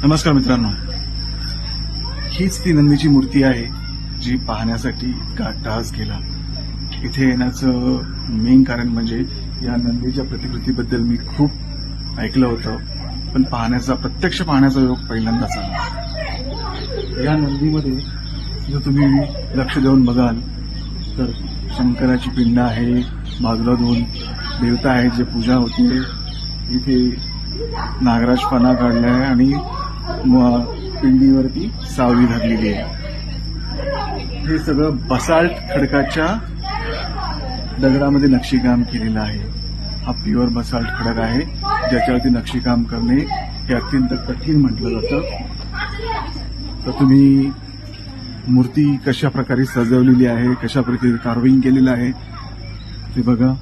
नमस्कार मित्रांनो, हीच ती नंदीची मूर्ती आहे जी पाहण्यासाठी इतका अट्टहास केला. इथे येण्याचं मेन कारण म्हणजे या नंदीच्या प्रतिकृतीबद्दल मी खूप ऐकलं होतं, पण प्रत्यक्ष पाहण्याचा योग पहिल्यांदाच आला. या नंदीमध्ये जर तुम्ही लक्ष देऊन बघाल तर शंकराची पिंड आहे, बाजूला दोन देवता आहेत जे पूजा होते. इथे नागराज फणा काढलाय आणि पिंडीवरती सावली धरलेली आहे. हे सगळं बसाल्ट खडकाच्या दगडामध्ये नक्षीकाम केलेलं आहे. हा प्युअर बसाल्ट खडक आहे ज्याच्यावरती नक्षीकाम करणे हे अत्यंत कठीण म्हटलं जातं. तर तुम्ही मूर्ती कशा प्रकारे सजवलेली आहे, कशा प्रकारे कार्विंग केलेलं आहे ते बघा.